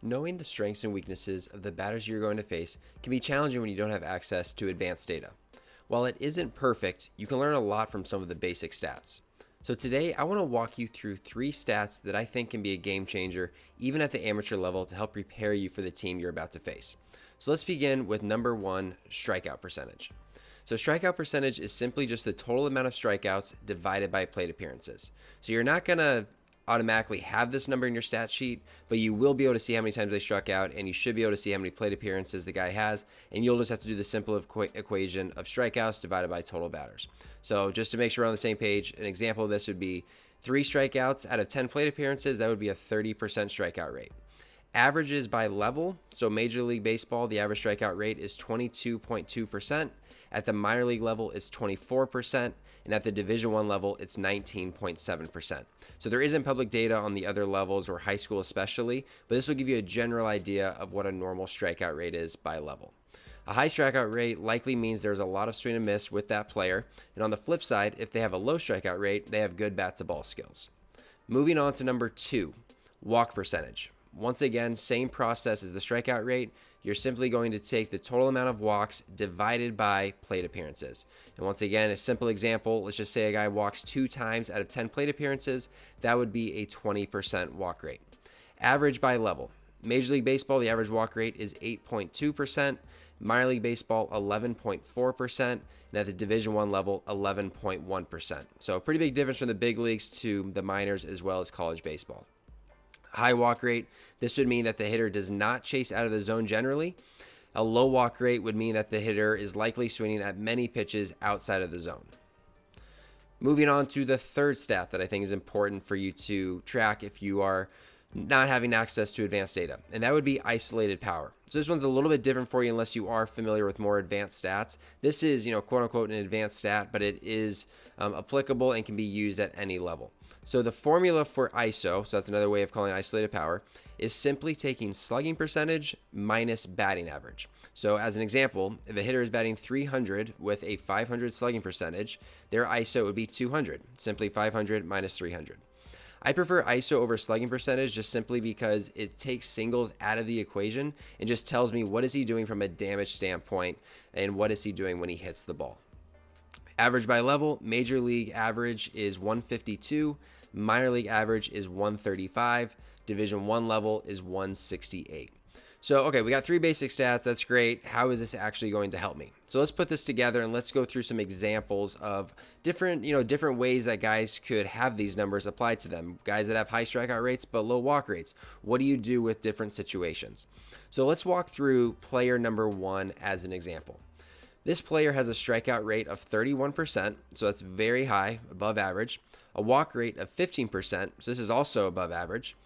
Knowing the strengths and weaknesses of the batters you're going to face can be challenging when you don't have access to advanced data. While it isn't perfect, you can learn a lot from some of the basic stats. So today, I want to walk you through 3 stats that I think can be a game changer, even at the amateur level, to help prepare you for the team you're about to face. So let's begin with number 1, strikeout percentage. So strikeout percentage is simply just the total amount of strikeouts divided by plate appearances. So you're not going to automatically have this number in your stat sheet, but you will be able to see how many times they struck out, and you should be able to see how many plate appearances the guy has, and you'll just have to do the simple equation of strikeouts divided by total batters. So just to make sure we're on the same page, an example of this would be 3 strikeouts out of 10 plate appearances. That would be a 30% strikeout rate. Averages by level, so Major League Baseball, the average strikeout rate is 22.2%. At the minor league level, it's 24%, and at the Division I level, it's 19.7%. So there isn't public data on the other levels or high school especially, but this will give you a general idea of what a normal strikeout rate is by level. A high strikeout rate likely means there's a lot of swing and miss with that player, and on the flip side, if they have a low strikeout rate, they have good bat-to-ball skills. Moving on to number 2, walk percentage. Once again, same process as the strikeout rate. You're simply going to take the total amount of walks divided by plate appearances. And once again, a simple example, let's just say a guy walks 2 times out of 10 plate appearances. That would be a 20% walk rate. Average by level. Major League Baseball, the average walk rate is 8.2%. Minor League Baseball, 11.4%. And at the Division I level, 11.1%. So a pretty big difference from the big leagues to the minors as well as college baseball. High walk rate, this would mean that the hitter does not chase out of the zone generally. A low walk rate would mean that the hitter is likely swinging at many pitches outside of the zone. Moving on to the third stat that I think is important for you to track if you are not having access to advanced data, and that would be isolated power. So this one's a little bit different for you unless you are familiar with more advanced stats. This is, quote unquote, an advanced stat, but it is applicable and can be used at any level. So the formula for ISO, so that's another way of calling it isolated power, is simply taking slugging percentage minus batting average. So as an example, if a hitter is batting 300 with a 500 slugging percentage, their ISO would be 200, simply 500 minus 300. I prefer ISO over slugging percentage just simply because it takes singles out of the equation and just tells me what is he doing from a damage standpoint and what is he doing when he hits the ball. Average by level, Major League average is 152, minor league average is 135, Division I level is 168. So, okay, we got 3 basic stats. That's great. How is this actually going to help me? So let's put this together and let's go through some examples of different ways that guys could have these numbers applied to them. Guys that have high strikeout rates but low walk rates. What do you do with different situations? So let's walk through player number 1 as an example. This player has a strikeout rate of 31%, so that's very high, above average. A walk rate of 15%, so this is also above average.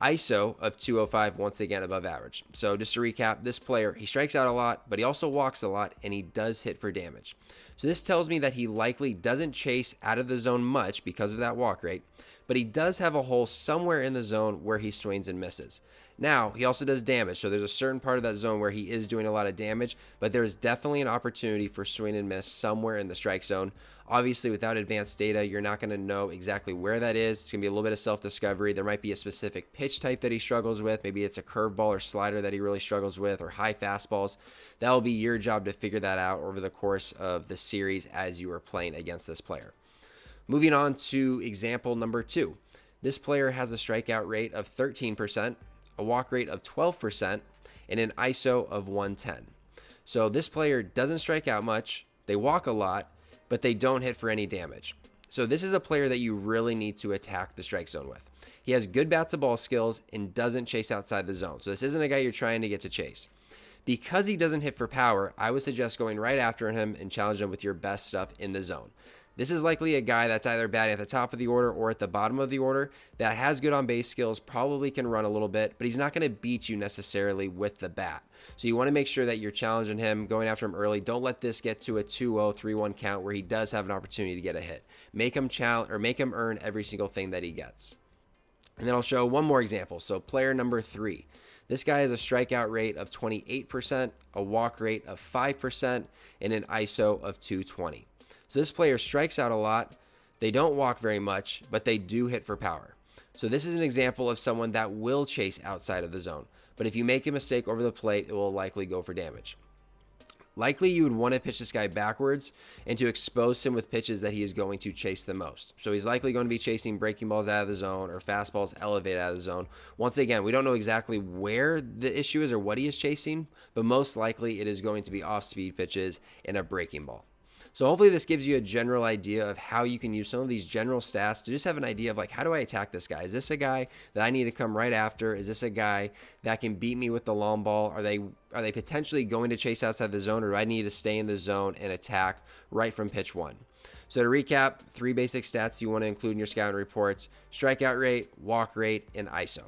ISO of 205, once again above average. So just to recap, this player, he strikes out a lot, but he also walks a lot, and he does hit for damage. So this tells me that he likely doesn't chase out of the zone much because of that walk rate, but he does have a hole somewhere in the zone where he swings and misses. Now, he also does damage, so there's a certain part of that zone where he is doing a lot of damage, but there's definitely an opportunity for swing and miss somewhere in the strike zone. Obviously, without advanced data, you're not going to know exactly where that is. It's going to be a little bit of self-discovery. There might be a specific pitch type that he struggles with. Maybe it's a curveball or slider that he really struggles with, or high fastballs. That will be your job to figure that out over the course of the series as you are playing against this player. Moving on to example number 2. This player has a strikeout rate of 13%, a walk rate of 12%, and an ISO of 110. So this player doesn't strike out much, they walk a lot, but they don't hit for any damage. So this is a player that you really need to attack the strike zone with. He has good bat-to-ball skills and doesn't chase outside the zone. So this isn't a guy you're trying to get to chase. Because he doesn't hit for power, I would suggest going right after him and challenging him with your best stuff in the zone. This is likely a guy that's either batting at the top of the order or at the bottom of the order that has good on-base skills, probably can run a little bit, but he's not going to beat you necessarily with the bat. So you want to make sure that you're challenging him, going after him early. Don't let this get to a 2-0, 3-1 count where he does have an opportunity to get a hit. Make him earn every single thing that he gets. And then I'll show one more example. So player number 3. This guy has a strikeout rate of 28%, a walk rate of 5%, and an ISO of 220. So this player strikes out a lot. They don't walk very much, but they do hit for power. So this is an example of someone that will chase outside of the zone. But if you make a mistake over the plate, it will likely go for damage. Likely you would want to pitch this guy backwards and to expose him with pitches that he is going to chase the most. So he's likely going to be chasing breaking balls out of the zone or fastballs elevated out of the zone. Once again, we don't know exactly where the issue is or what he is chasing, but most likely it is going to be off-speed pitches and a breaking ball. So hopefully this gives you a general idea of how you can use some of these general stats to just have an idea of like, how do I attack this guy? Is this a guy that I need to come right after? Is this a guy that can beat me with the long ball? Are they potentially going to chase outside the zone, or do I need to stay in the zone and attack right from pitch one? So to recap, 3 basic stats you want to include in your scouting reports: strikeout rate, walk rate, and ISO.